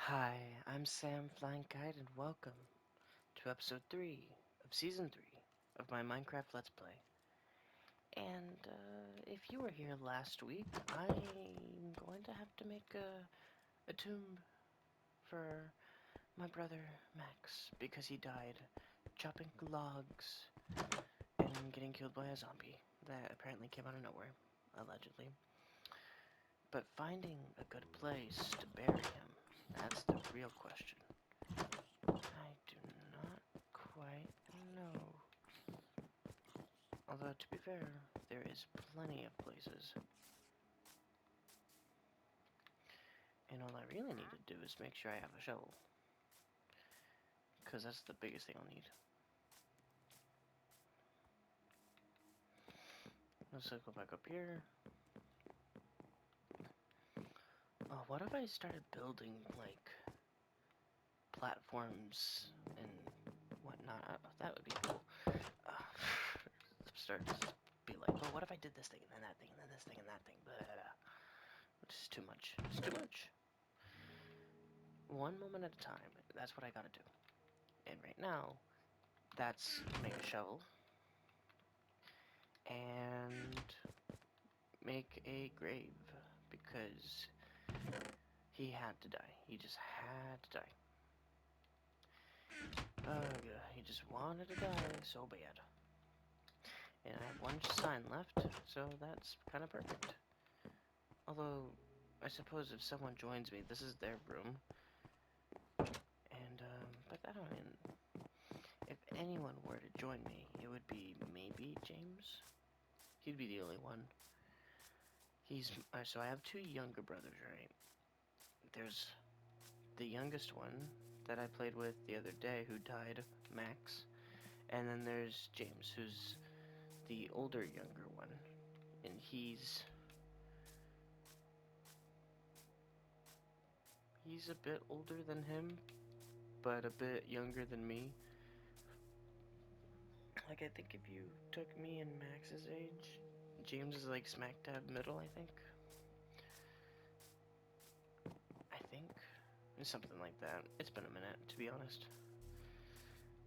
Hi, I'm Sam Flying Kite, and welcome to episode 3 of season 3 of my Minecraft Let's Play. And if you were here last week, I'm going to have to make a tomb for my brother Max because he died chopping logs and getting killed by a zombie that apparently came out of nowhere, allegedly. But finding a good place to bury him, that's the real question. I do not quite know. Although, to be fair, there is plenty of places. And all I really need to do is make sure I have a shovel. Because that's the biggest thing I'll need. Let's go back up here. Oh, what if I started building, like, platforms and whatnot? That would be cool. Start to be like, oh, what if I did this thing, and then that thing, and then this thing, and that thing, blah, blah, blah. Which is too much. It's too much. One moment at a time. That's what I gotta do. And right now, that's make a shovel and make a grave because he had to die. He just had to die. Ugh, he just wanted to die so bad. And I have one sign left, so that's kind of perfect. Although, I suppose if someone joins me, this is their room. And, but I don't mean, if anyone were to join me, it would be maybe James. He'd be the only one. So I have two younger brothers, right? There's the youngest one that I played with the other day who died, Max. And then there's James, who's the older younger one. And he's a bit older than him, but a bit younger than me. Like, I think if you took me and Max's age, James is like smack dab middle, I think. It's something like that. It's been a minute, to be honest.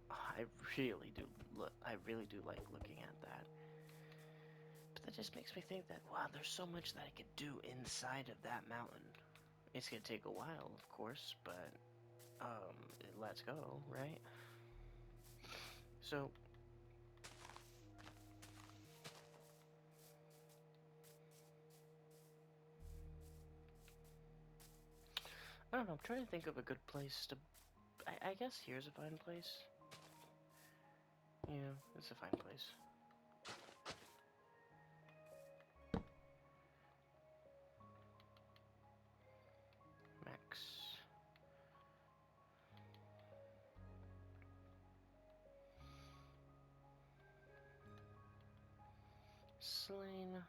I really do like looking at that. But that just makes me think that, wow, there's so much that I could do inside of that mountain. It's gonna take a while, of course, but, let's go, right? So, I don't know, I'm trying to think of a good place to... I guess here's a fine place. Yeah, it's a fine place. Max. Slain.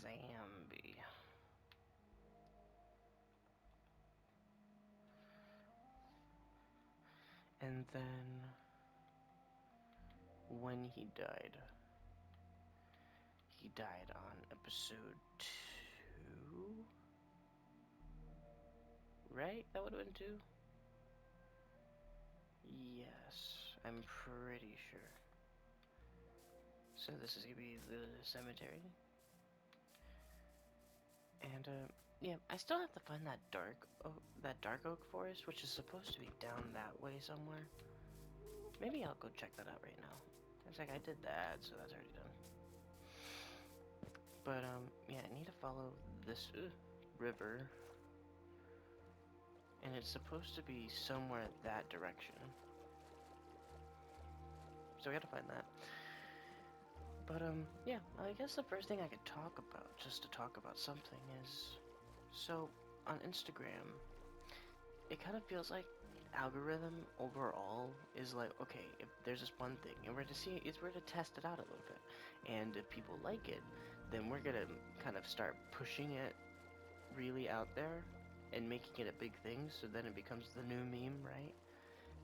Zambi. And then... when he died on episode 2? Right? That would have been 2? Yes, I'm pretty sure. So this is gonna be the cemetery. And, yeah, I still have to find that dark oak forest, which is supposed to be down that way somewhere. Maybe I'll go check that out right now. It's like I did that, so that's already done. But, yeah, I need to follow this river. And it's supposed to be somewhere that direction. So we gotta find that. But, yeah, I guess the first thing I could talk about, just to talk about something, is... So, on Instagram, it kind of feels like algorithm overall is like, okay, if there's this one thing, and we're to test it out a little bit. And if people like it, then we're gonna kind of start pushing it really out there and making it a big thing, so then it becomes the new meme, right?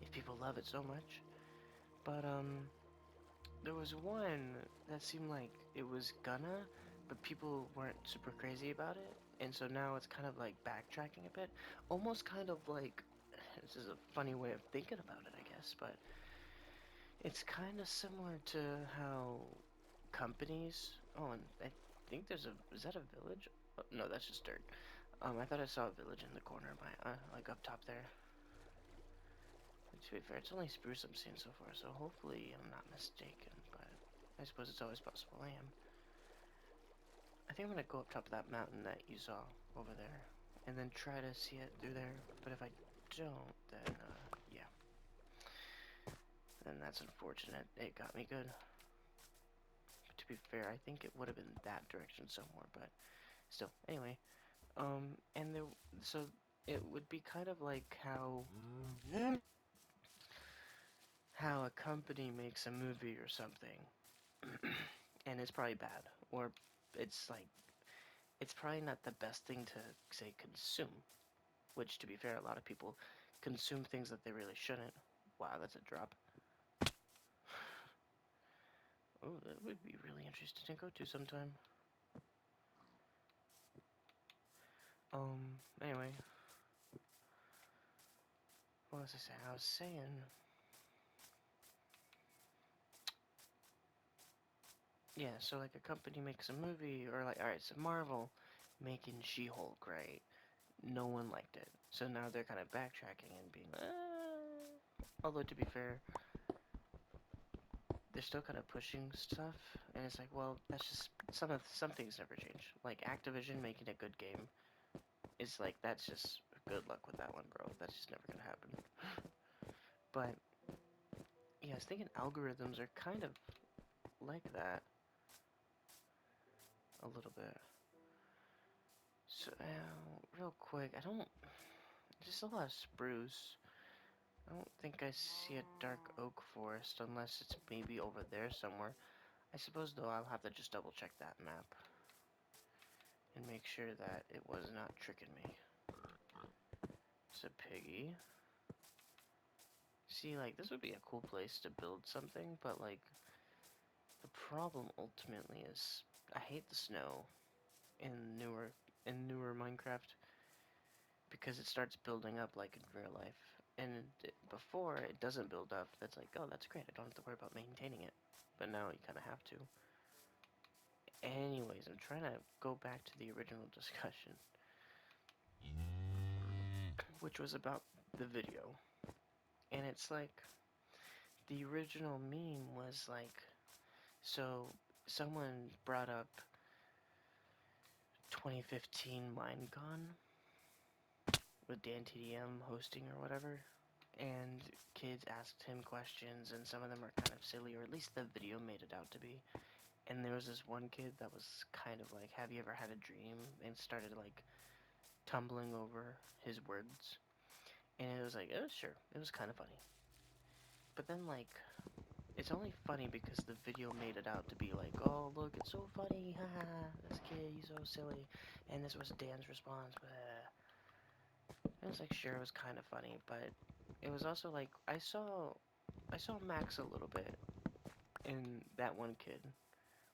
If people love it so much. But, there was one that seemed like it was gonna, but people weren't super crazy about it, and so now it's kind of like backtracking a bit, almost kind of like, this is a funny way of thinking about it, I guess, but it's kind of similar to how companies. Oh, and I think there's a. Is that a village? Oh, no, that's just dirt. I thought I saw a village in the corner of my, like up top there. To be fair, it's only spruce I'm seeing so far, so hopefully I'm not mistaken, but I suppose it's always possible I am. I think I'm gonna go up top of that mountain that you saw over there, and then try to see it through there, but if I don't, then, yeah. Then that's unfortunate. It got me good. But to be fair, I think it would have been that direction somewhere, but still. Anyway, and there, so it would be kind of like how a company makes a movie or something, and it's probably bad, or it's like it's probably not the best thing to say consume. Which, to be fair, a lot of people consume things that they really shouldn't. Wow, that's a drop. Oh, that would be really interesting to go to sometime. Anyway, what was I saying? I was saying, yeah. So like a company makes a movie, or like, all right, so Marvel making She-Hulk, right? No one liked it, so now they're kind of backtracking and being, although to be fair, they're still kind of pushing stuff, and it's like, well, that's just some things never change. Like Activision making a good game is like, that's just good luck with that one, bro. That's just never gonna happen. But yeah, I was thinking algorithms are kind of like that a little bit. So real quick, I don't. Just a lot of spruce. I don't think I see a dark oak forest unless it's maybe over there somewhere. I suppose though I'll have to just double check that map and make sure that it was not tricking me. It's a piggy. See, like, this would be a cool place to build something, but, like, the problem ultimately is I hate the snow in newer Minecraft because it starts building up like in real life. And before it doesn't build up, that's like, oh, that's great. I don't have to worry about maintaining it. But now you kind of have to. Anyways, I'm trying to go back to the original discussion, which was about the video. And it's like, the original meme was like, so someone brought up 2015 Minecon with DanTDM hosting or whatever, and kids asked him questions, and some of them are kind of silly, or at least the video made it out to be. And there was this one kid that was kind of like, have you ever had a dream? And started like tumbling over his words. And it was like, oh, sure. It was kind of funny. But then, like, it's only funny because the video made it out to be like, oh, look, it's so funny. Haha, this kid, he's so silly. And this was Dan's response. It was like, sure, it was kind of funny, but it was also like, I saw Max a little bit in that one kid,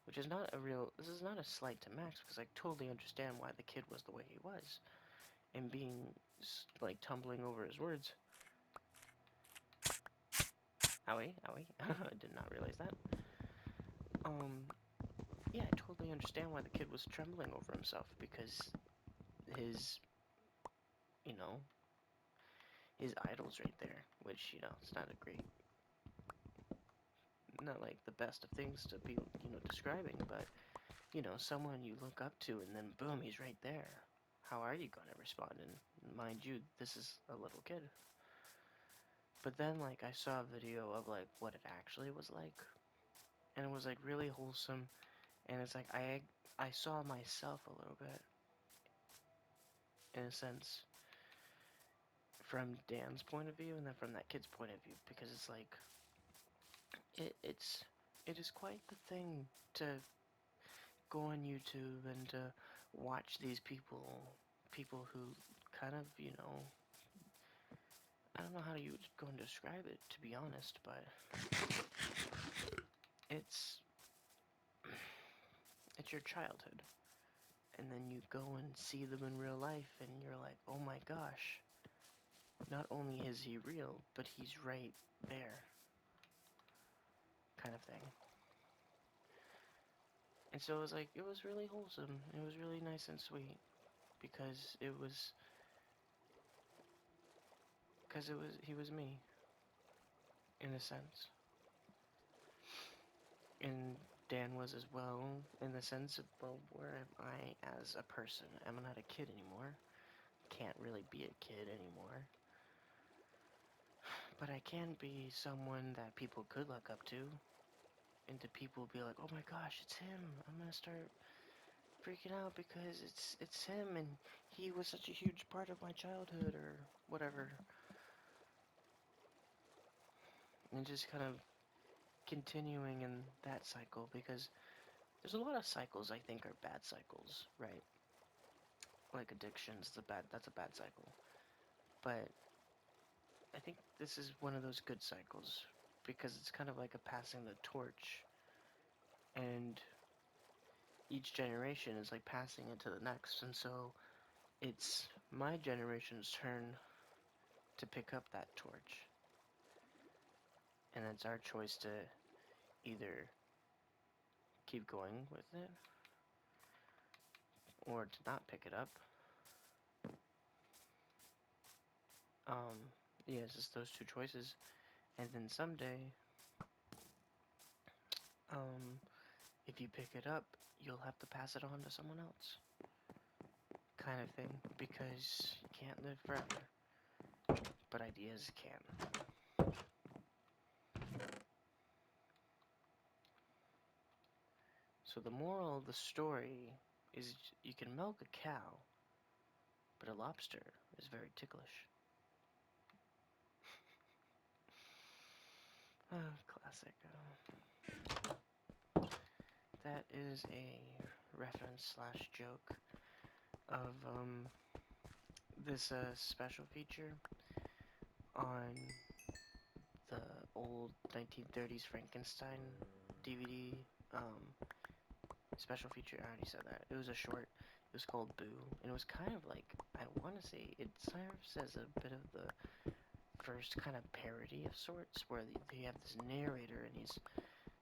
which is not a real, this is not a slight to Max, because I totally understand why the kid was the way he was, and being, like, tumbling over his words. Owie, owie, I did not realize that. Yeah, I totally understand why the kid was trembling over himself, because his, you know, his idol's right there, which, you know, it's not a great, not like the best of things to be, you know, describing, but, you know, someone you look up to, and then boom, he's right there. How are you gonna respond? And mind you, this is a little kid. But then, like, I saw a video of, like, what it actually was like, and it was, like, really wholesome, and it's like, I saw myself a little bit, in a sense, from Dan's point of view, and then from that kid's point of view, because it's like, it is quite the thing to go on YouTube and to watch these people who kind of, you know, I don't know how you go and describe it, to be honest, but it's it's your childhood, and then you go and see them in real life, and you're like, oh my gosh, not only is he real, but he's right there, kind of thing. And so it was really wholesome. It was really nice and sweet because he was me in a sense, and Dan was as well in the sense of, well, where am I as a person? I'm not a kid anymore. Can't really be a kid anymore. But I can be someone that people could look up to, and to people be like, oh my gosh, it's him. I'm gonna start freaking out because it's him, and he was such a huge part of my childhood, or whatever. And just kind of continuing in that cycle, because there's a lot of cycles I think are bad cycles, right? Like addictions, that's a bad cycle. But I think this is one of those good cycles because it's kind of like a passing the torch, and each generation is like passing it to the next, and so it's my generation's turn to pick up that torch, and it's our choice to either keep going with it or to not pick it up. Yeah, it's just those two choices, and then someday, um, if you pick it up, you'll have to pass it on to someone else, kind of thing, because you can't live forever, but ideas can. So the moral of the story is you can milk a cow, but a lobster is very ticklish. Classic. That is a reference slash joke of this special feature on the old 1930s Frankenstein DVD special feature. I already said that. It was a short. It was called Boo, and it was kind of like, I want to say it serves as a bit of the first kind of parody of sorts, where they have this narrator and he's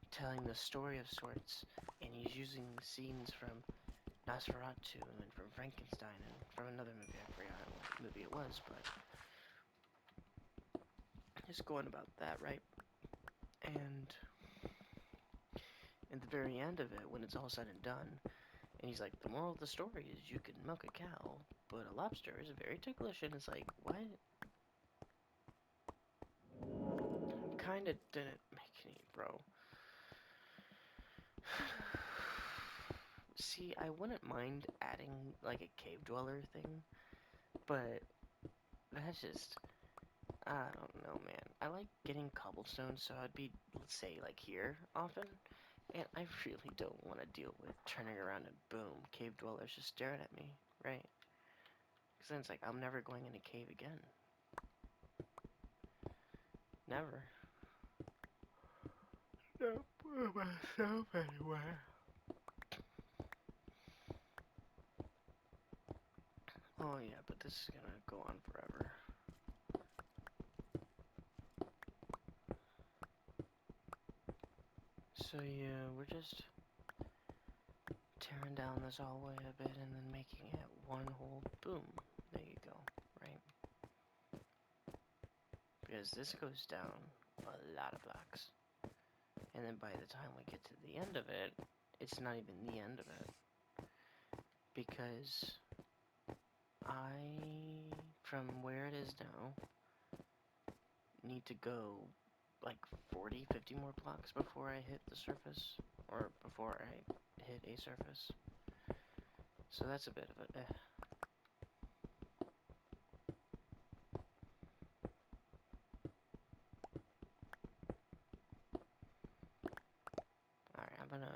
telling the story of sorts, and he's using scenes from Nosferatu and from Frankenstein and from another movie. I forgot what movie it was, but just going about that, right? And at the very end of it, when it's all said and done, and he's like, the moral of the story is you can milk a cow, but a lobster is very ticklish, and it's like, what? Kinda didn't make any, bro. See, I wouldn't mind adding, like, a cave dweller thing, but that's just, I don't know, man. I like getting cobblestone, so I'd be, let's say, like here often, and I really don't want to deal with turning around and boom, cave dwellers just staring at me, right? Because then it's like, I'm never going in a cave again. Never. Not put myself anywhere. Oh yeah, but this is gonna go on forever. So yeah, we're just tearing down this hallway a bit and then making it one whole boom. There you go, right? Because this goes down a lot of blocks. And then by the time we get to the end of it, it's not even the end of it. Because from where it is now, need to go like 40, 50 more blocks before I hit the surface, or before I hit a surface. So that's a bit of a Alright, I'm gonna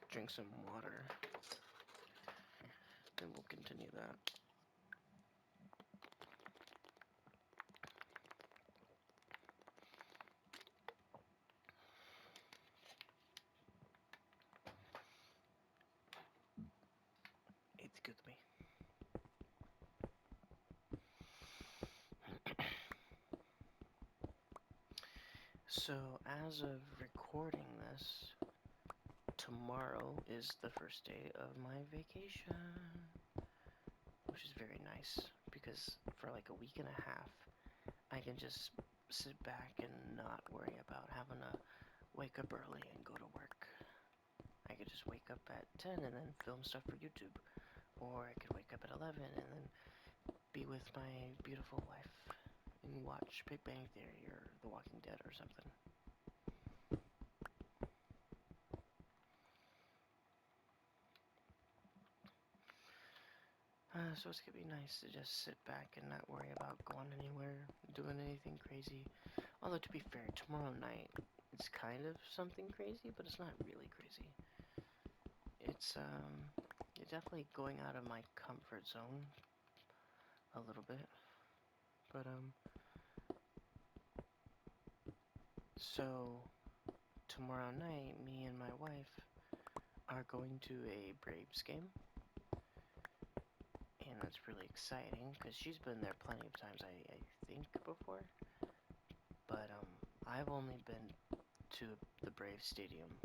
drink some water, and we'll continue that. Excuse me. So, as of recording this, tomorrow is the first day of my vacation, which is very nice because for like a week and a half, I can just sit back and not worry about having to wake up early and go to work. I could just wake up at 10 and then film stuff for YouTube, or I could wake up at 11 and then be with my beautiful wife and watch Big Bang Theory or The Walking Dead or something. So it's gonna be nice to just sit back and not worry about going anywhere, doing anything crazy. Although to be fair, tomorrow night it's kind of something crazy, but it's not really crazy. It's definitely going out of my comfort zone a little bit. But so tomorrow night, me and my wife are going to a Braves game. And that's really exciting, because she's been there plenty of times, I think, before. But, I've only been to the Braves Stadium,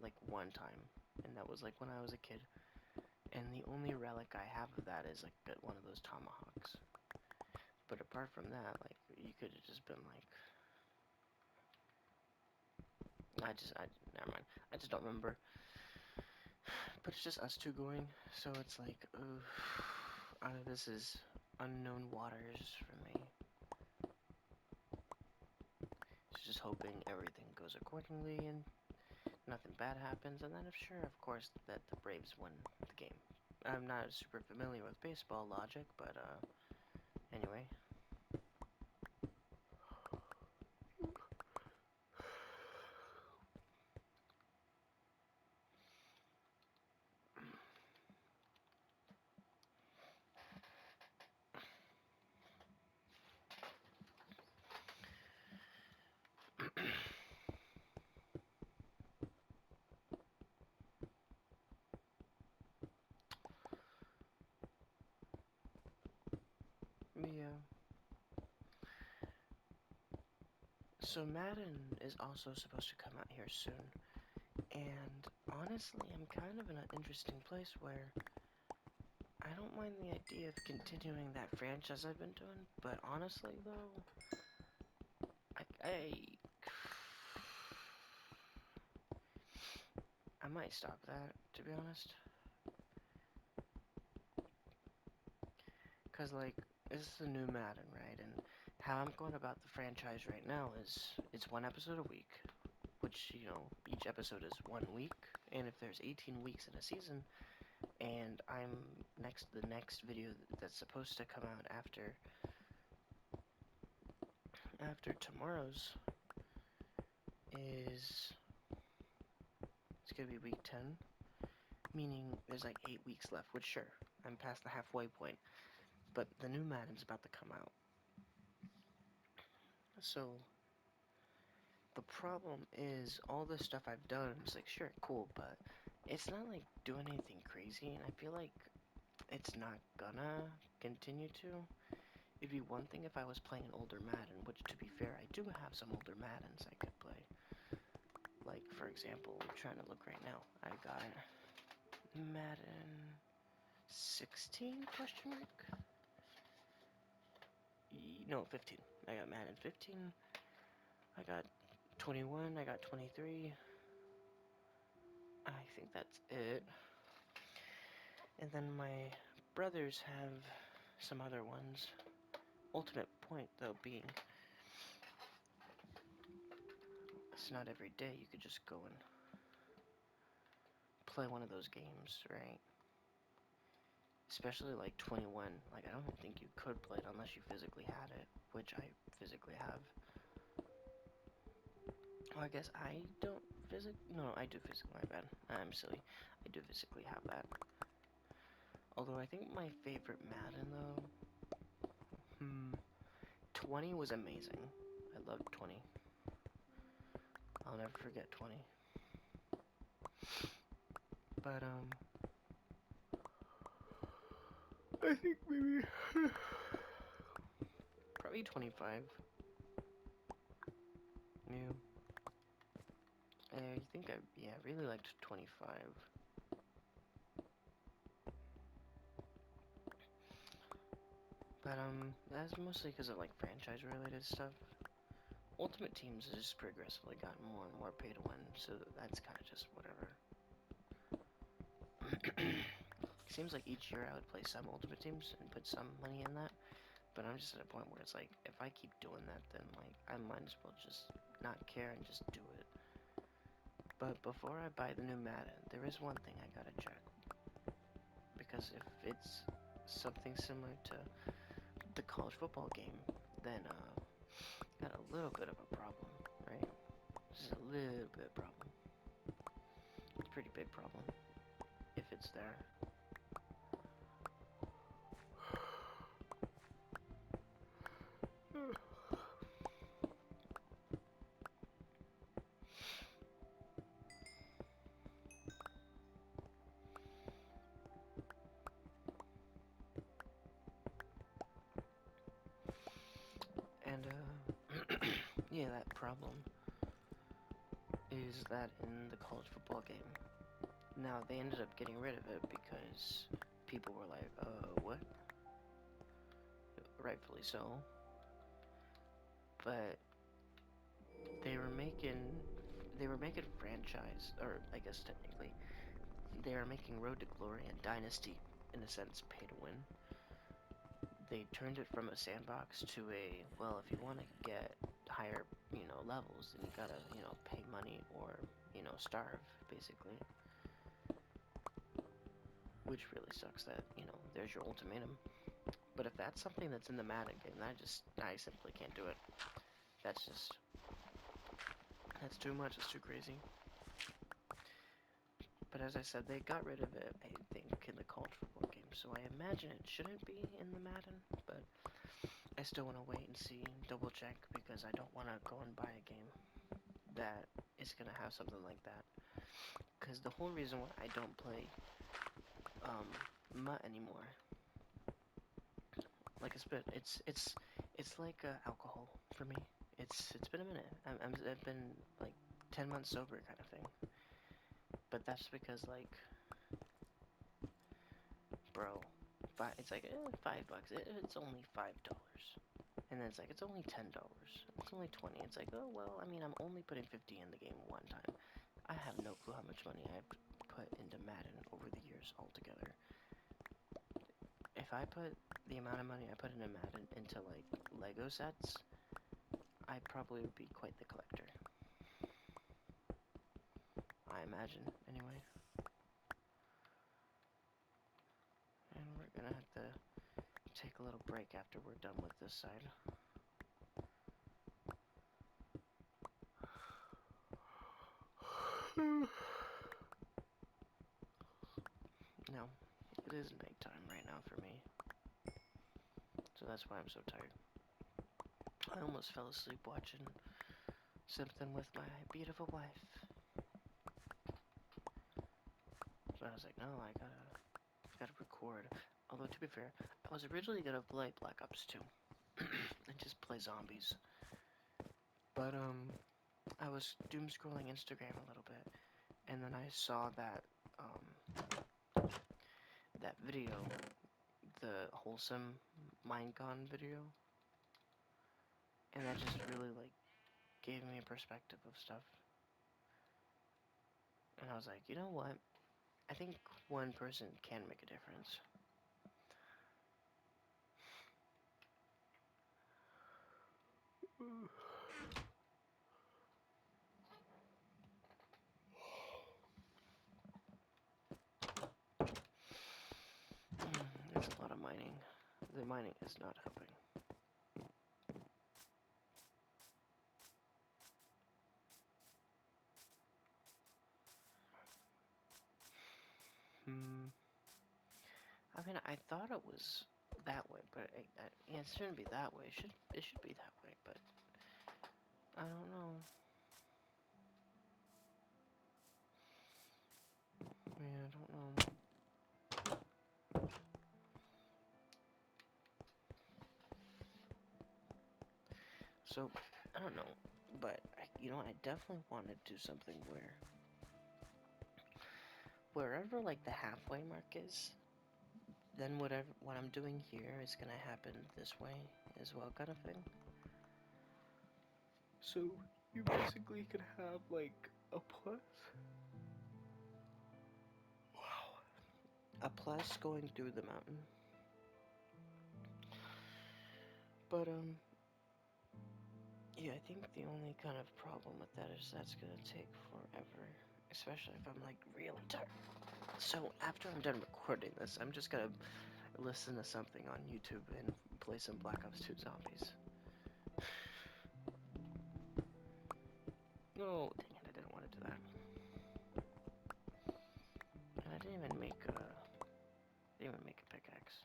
like, one time. And that was, like, when I was a kid. And the only relic I have of that is, like, one of those tomahawks. But apart from that, like, you could have just been, like... never mind. I just don't remember. But it's just us two going, so it's like, this is unknown waters for me. So just hoping everything goes accordingly and nothing bad happens, and then if sure, of course, that the Braves win the game. I'm not super familiar with baseball logic, but, anyway. Yeah. So Madden is also supposed to come out here soon, and honestly, I'm kind of in an interesting place where I don't mind the idea of continuing that franchise I've been doing, but honestly, though, I might stop that, to be honest. Because, like, this is the new Madden, right? And how I'm going about the franchise right now is it's one episode a week, which, you know, each episode is 1 week. And if there's 18 weeks in a season, and the next video that's supposed to come out after tomorrow's is, it's gonna be week 10, meaning there's like 8 weeks left, which sure, I'm past the halfway point, but the new Madden's about to come out. So, the problem is, all the stuff I've done, it's like, sure, cool, but it's not like doing anything crazy, and I feel like it's not gonna continue to. It'd be one thing if I was playing an older Madden, which, to be fair, I do have some older Maddens I could play. Like, for example, I'm trying to look right now. I got Madden 16, question mark? No, 15. I got Madden 15. I got 21. I got 23. I think that's it. And then my brothers have some other ones. Ultimate point, though, being it's not every day you could just go and play one of those games, right? Especially like 21. Like, I don't think you could play it unless you physically had it, which I physically have. Oh, I guess I don't no, I do physically, my bad. I'm silly. I do physically have that. Although I think my favorite Madden, though, 20 was amazing. I loved 20. I'll never forget 20. But, I think maybe probably 25. Yeah. I think I really liked 25. But that's mostly because of like franchise related stuff. Ultimate Teams has just progressively gotten more and more pay to win, so that's kind of just whatever. Seems like each year I would play some Ultimate Teams and put some money in that, but I'm just at a point where it's like, if I keep doing that, then like I might as well just not care and just do it. But before I buy the new Madden, there is one thing I gotta check, because if it's something similar to the college football game, then got a little bit of a problem, right? Just a little bit of problem. It's a pretty big problem if it's there. And yeah, that problem is that in the college football game. Now, they ended up getting rid of it because people were like, what? Rightfully so. But they were making franchise, or I guess technically, they are making Road to Glory and Dynasty, in a sense, pay to win. They turned it from a sandbox to a, well, if you want to get higher, levels, then you gotta, pay money or, starve, basically. Which really sucks that, there's your ultimatum. But if that's something that's in the Madden game, I simply can't do it. That's too much, it's too crazy. But as I said, they got rid of it, I think, in the college football game, so I imagine it shouldn't be in the Madden, but I still want to wait and see, double check, because I don't want to go and buy a game that is going to have something like that. Because the whole reason why I don't play MUT anymore, like it's like alcohol for me. It's been a minute. I've been like 10 months sober kind of thing. But that's because like, bro, it's like $5. It's only $5. And then it's like, it's only $10. It's only 20. It's like, oh well, I mean, I'm only putting 50 in the game one time. I have no clue how much money I've put into Madden over the years altogether. If I put the amount of money I put into Madden into like Lego sets, I probably would be quite the collector. I imagine, anyway. And we're gonna have to take a little break after we're done with this side. No, it is nighttime right now for me. So that's why I'm so tired. I almost fell asleep watching something with my beautiful wife. But I was like, no, I gotta record. Although, to be fair, I was originally gonna play Black Ops 2 and just play zombies. But, I was doom scrolling Instagram a little bit, and then I saw that, that video, the wholesome Minecon video, and that just really, like, gave me a perspective of stuff. And I was like, you know what? I think one person can make a difference. It's a lot of mining. The mining is not helping. I mean, I thought it was that way, but it shouldn't be that way. It should be that way, but I don't know. Yeah, I don't know. So, I don't know, but I definitely want to do something where wherever like the halfway mark is, then whatever what I'm doing here is gonna happen this way as well, kind of thing. So you basically could have like a plus. Wow. A plus going through the mountain. But yeah, I think the only kind of problem with that is that's gonna take forever, especially if I'm like really tired. So after I'm done recording this, I'm just gonna listen to something on YouTube and play some Black Ops 2 Zombies. No, dang it, I didn't want to do that. And I didn't even make a pickaxe.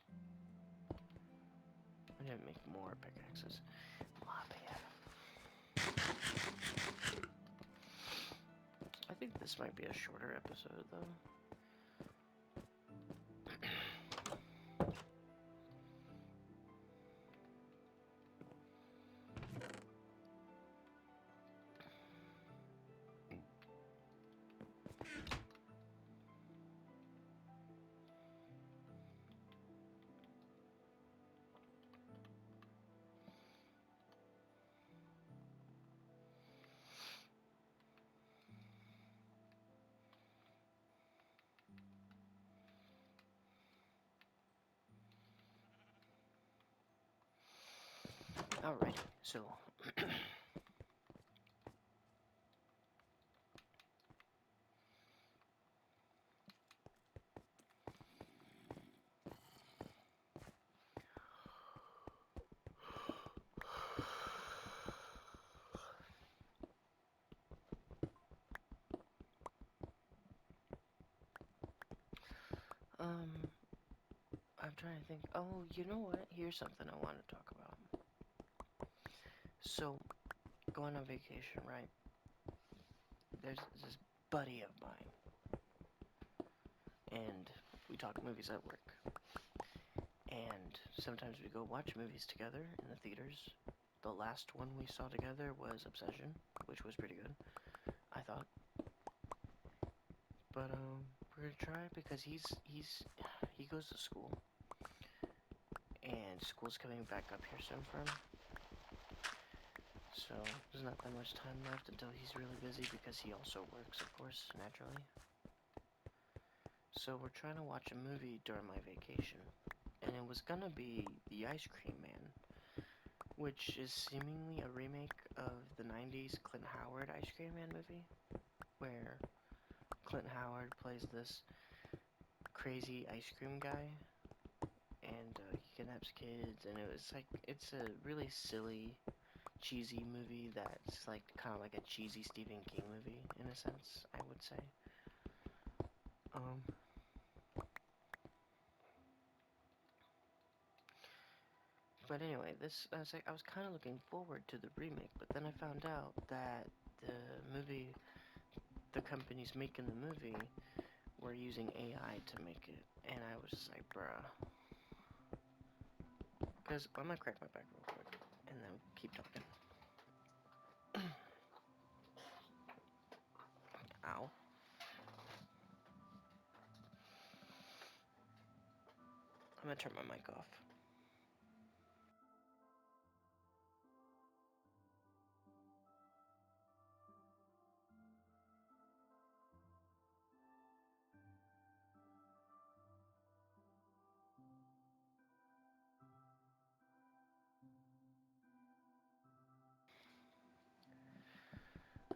I didn't make more pickaxes. Ah, but yeah. I think this might be a shorter episode though. Alrighty, so I'm trying to think. Oh, you know what? Here's something I want to talk about. So, going on vacation, right? There's this buddy of mine, and we talk movies at work. And sometimes we go watch movies together in the theaters. The last one we saw together was Obsession, which was pretty good, I thought. But we're gonna try it because he goes to school, and school's coming back up here soon for him. So there's not that much time left until he's really busy because he also works, of course, naturally. So we're trying to watch a movie during my vacation, and it was gonna be The Ice Cream Man, which is seemingly a remake of the 90s Clint Howard Ice Cream Man movie, where Clint Howard plays this crazy ice cream guy, and he kidnaps kids, and it's a really silly, cheesy movie that's like kind of like a cheesy Stephen King movie in a sense, I would say. Um, but anyway, I was kind of looking forward to the remake, but then I found out that the movie, the companies making the movie, were using AI to make it, and I was just like, bruh. Because I'm gonna crack my back real quick, and then keep talking. Ow. I'm gonna turn my mic off.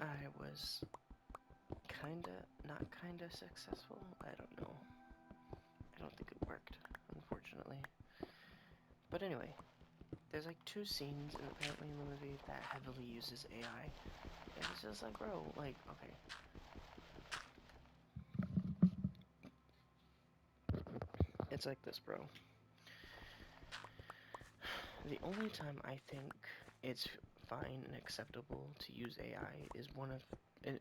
I was not kinda successful. I don't know. I don't think it worked, unfortunately. But anyway, there's like two scenes apparently in the movie that heavily uses AI. And it's just like, bro, like, okay. It's like this, bro. The only time I think it's fine and acceptable to use AI is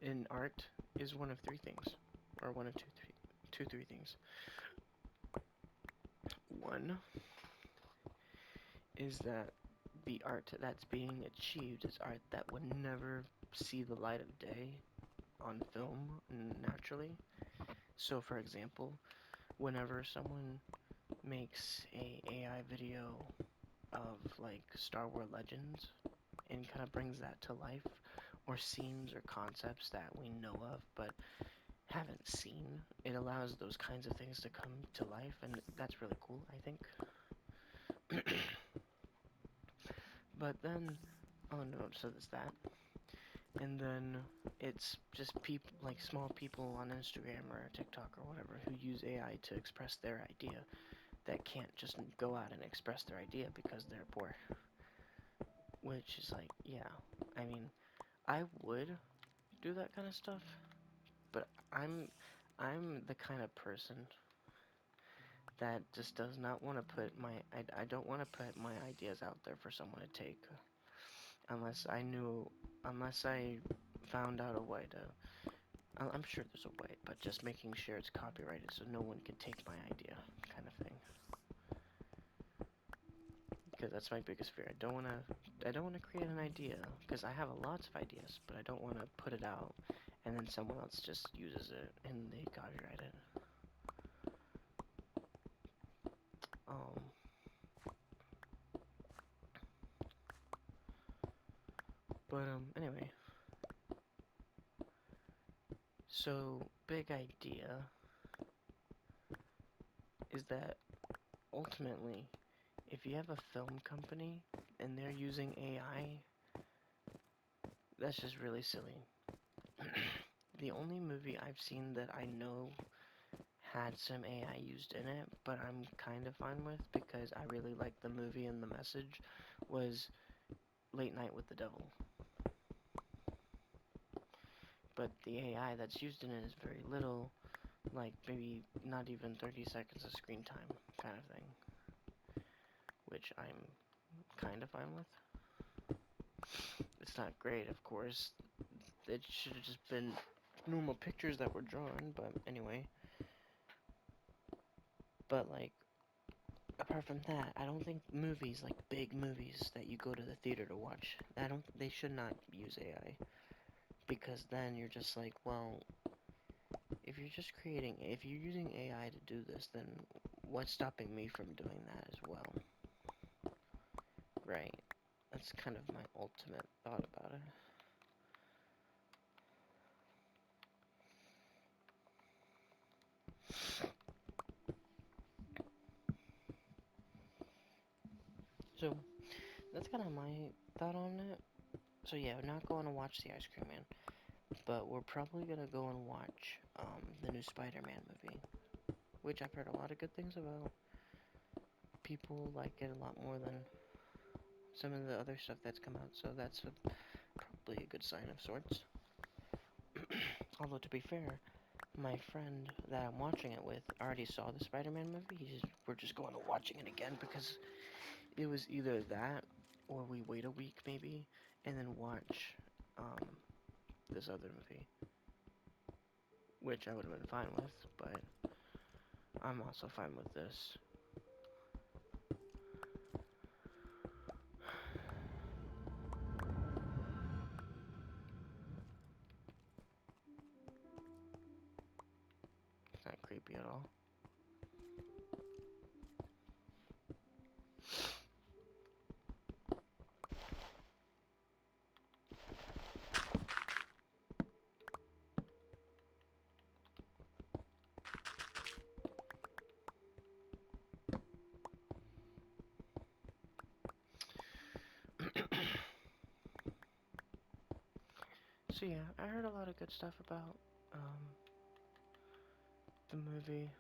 in art is one of three things. Or one of three things. One is that the art that's being achieved is art that would never see the light of day on film naturally. So, for example, whenever someone makes a AI video of like Star Wars Legends and kind of brings that to life, or scenes or concepts that we know of but haven't seen, it allows those kinds of things to come to life, and that's really cool, I think. But then, oh no, so there's that. And then it's just people, like small people on Instagram or TikTok or whatever, who use AI to express their idea that can't just go out and express their idea because they're poor. Which is like, yeah, I mean, I would do that kind of stuff, but I'm the kind of person that just does not want to put I don't want to put my ideas out there for someone to take unless I knew, unless I found out a way to, I'm sure there's a way, but just making sure it's copyrighted so no one can take my idea, kind of thing. Because that's my biggest fear. I don't want to create an idea, because I have lots of ideas, but I don't want to put it out and then someone else just uses it and they copyright it. Um, anyway. So, big idea is that ultimately, if you have a film company and they're using AI, that's just really silly. The only movie I've seen that I know had some AI used in it, but I'm kind of fine with because I really like the movie and the message, was Late Night with the Devil. But the AI that's used in it is very little, like maybe not even 30 seconds of screen time kind of thing, which I'm kind of fine with. It's not great, of course. It should have just been normal pictures that were drawn, but anyway. But like, apart from that, I don't think movies, like big movies that you go to the theater to watch, they should not use AI. Because then you're just like, well, if you're using AI to do this, then what's stopping me from doing that as well? Right. That's kind of my ultimate thought about it. So, that's kind of my thought on it. So yeah, we're not going to watch The Ice Cream Man, but we're probably going to go and watch the new Spider-Man movie, which I've heard a lot of good things about. People like it a lot more than some of the other stuff that's come out, so that's probably a good sign of sorts. Although, to be fair, my friend that I'm watching it with already saw the Spider-Man movie. We're just going to watching it again because it was either that or we wait a week maybe and then watch this other movie, which I would have been fine with, but I'm also fine with this. It's not creepy at all. So yeah, I heard a lot of good stuff about the movie.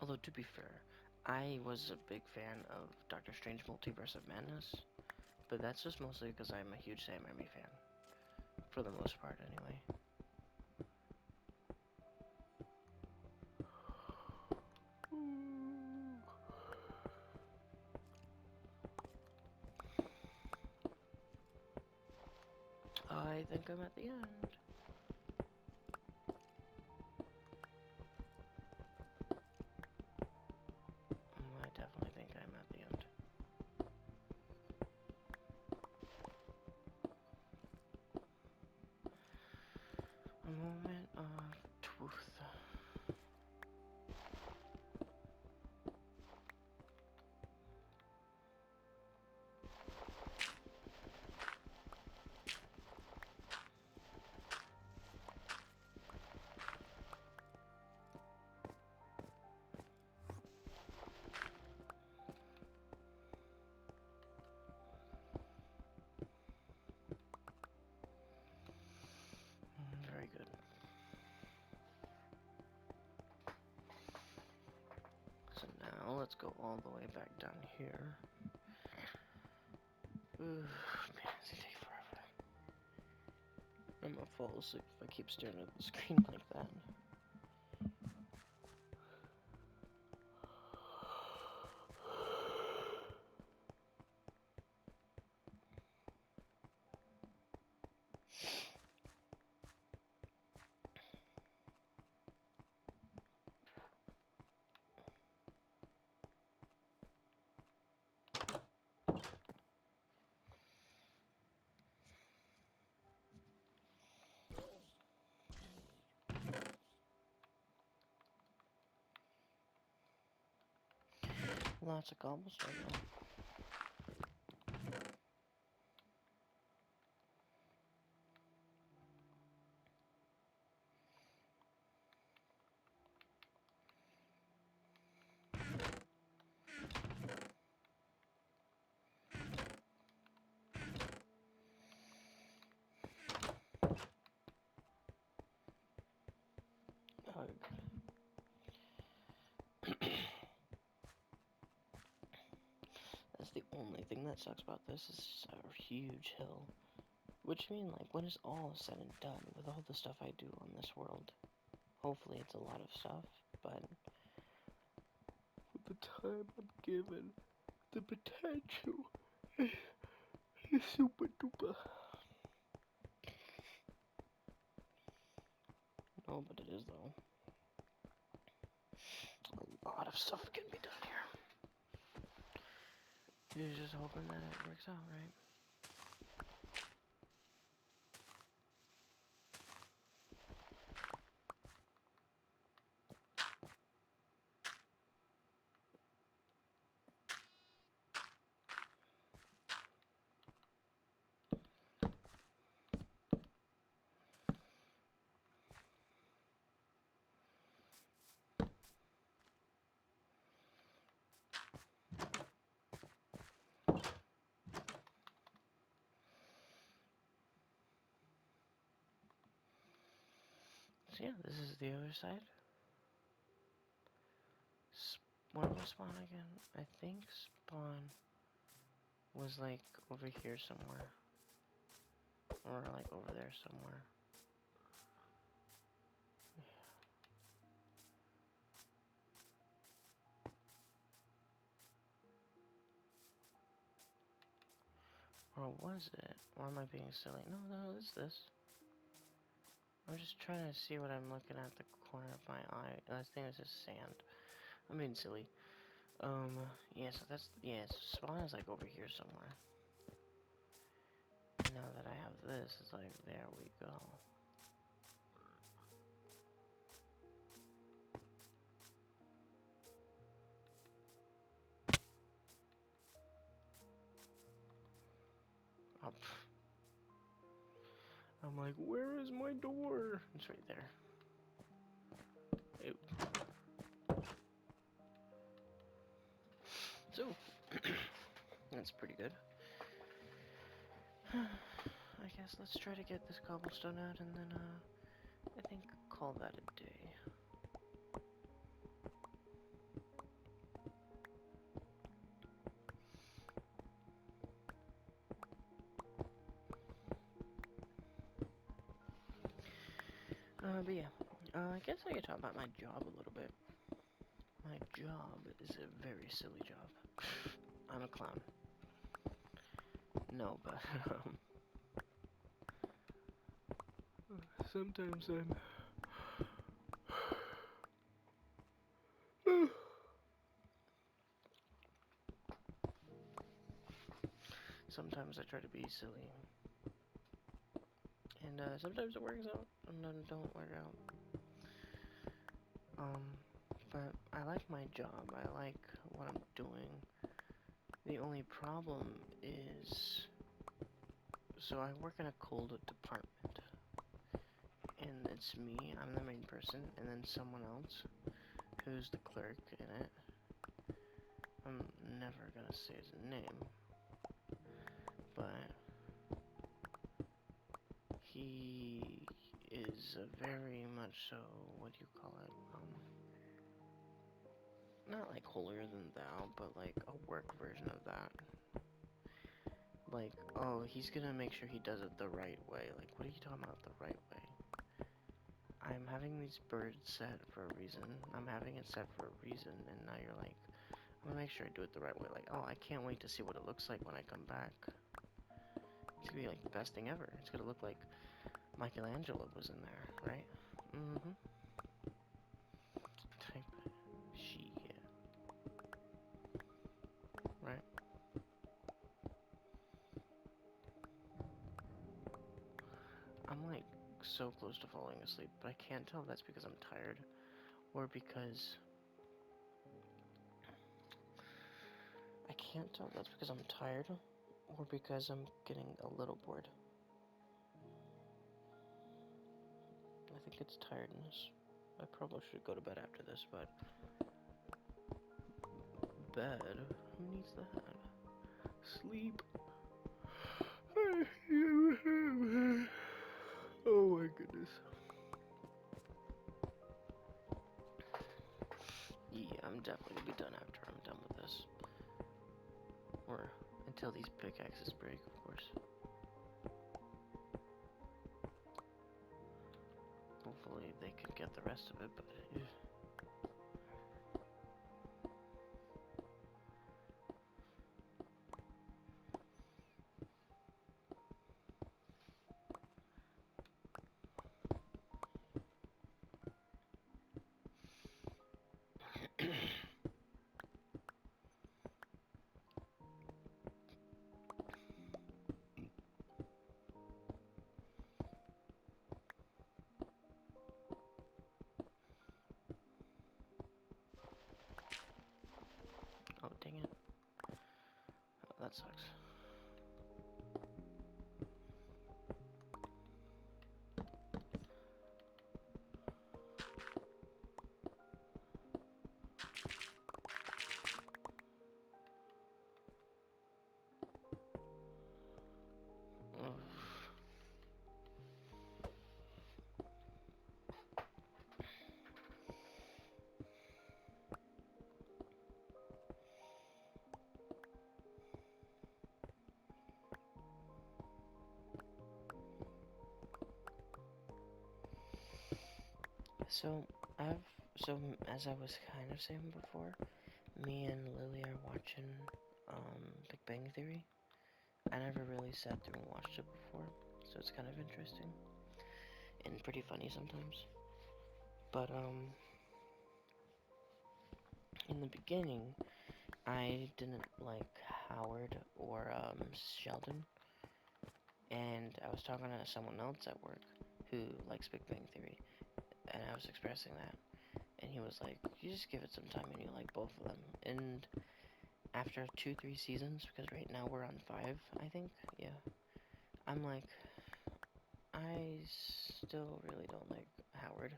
Although, to be fair, I was a big fan of Doctor Strange Multiverse of Madness, but that's just mostly because I'm a huge Sam Raimi fan. For the most part, anyway. I think I'm at the end. let's go all the way back down here. Man, it's gonna take forever. I'm gonna fall asleep if I keep staring at the screen like that. Lots of cobblestone though. That's the only thing that sucks about this is a huge hill. Which means, like, when it's all said and done with all the stuff I do on this world, hopefully it's a lot of stuff, but with the time I'm given, the potential is super duper. No, but it is though. A lot of stuff can be done here. You're just hoping that it works out, right? So yeah, this is the other side. Where was spawn again? I think spawn was like over here somewhere. Or like over there somewhere. Or was it? Or am I being silly? No, it's this. I'm just trying to see what I'm looking at the corner of my eye. I think it's just sand. I'm being silly. Yeah, so that's, yeah, so spawn is like over here somewhere. Now that I have this, it's like, there we go. Up. I'm like, where is my door? It's right there. Ew. So, that's pretty good. I guess let's try to get this cobblestone out and then, I think call that a day. But yeah, I guess I could talk about my job a little bit. My job is a very silly job. I'm a clown. No, but, sometimes sometimes I try to be silly. And, sometimes it works out, and then it don't work out. But I like my job. I like what I'm doing. The only problem is, so I work in a cold department, and it's me, I'm the main person, and then someone else who's the clerk in it. I'm never gonna say his name, but he is a very much so, what do you call it, not like holier than thou, but like a work version of that. Like, oh, he's gonna make sure he does it the right way. Like, what are you talking about, the right way? I'm having these birds set for a reason. I'm having it set for a reason, and now you're like, I'm gonna make sure I do it the right way. Like, oh, I can't wait to see what it looks like when I come back. It's gonna be like the best thing ever. It's gonna look like Michelangelo was in there, right? Mm-hmm. Type shit. Right? I'm like so close to falling asleep, but I can't tell if that's because I'm tired or because I can't tell if that's because I'm tired or because I'm getting a little bored. I think it's tiredness. I probably should go to bed after this, but bed? Who needs that? Sleep. Oh my goodness. Yeah, I'm definitely gonna be done after I'm done with this. Or until these pickaxes break, of course. Hopefully they can get the rest of it, but oh dang it. Oh, that sucks. Ugh. So, as I was kind of saying before, me and Lily are watching, Big Bang Theory. I never really sat through and watched it before, so it's kind of interesting. And pretty funny sometimes. But, in the beginning, I didn't like Howard or, Sheldon. And I was talking to someone else at work who likes Big Bang Theory. And I was expressing that. And he was like, you just give it some time and you like both of them. And after 2-3 seasons, because right now we're on 5, I think, yeah. I'm like, I still really don't like Howard.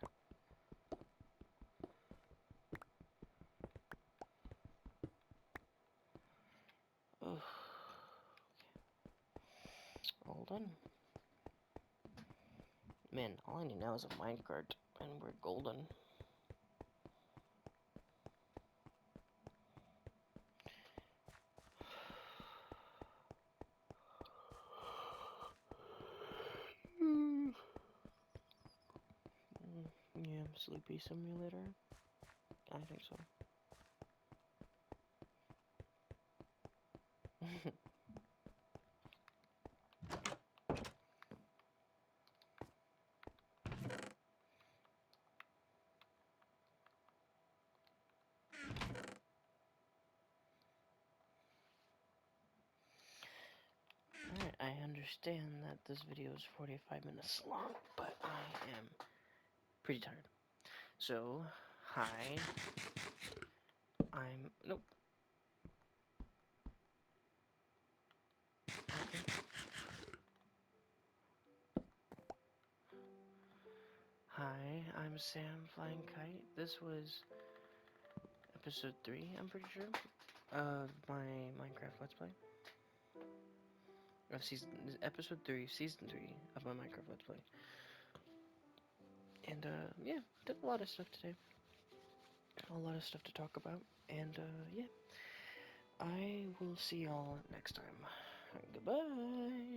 Ugh. Hold on. Man, all I need now is a minecart, and we're golden. Yeah, Sleepy Simulator. I think so. Alright, I understand that this video is 45 minutes long, but I am pretty tired. So, hi. Nope. Okay. Hi, I'm Sam Flying Kite. This was episode 3, I'm pretty sure, of my Minecraft Let's Play. Of episode 3, season 3 of my Minecraft Let's Play. And, yeah, did a lot of stuff today. a lot of stuff to talk about. And yeah, I will see y'all next time. Goodbye.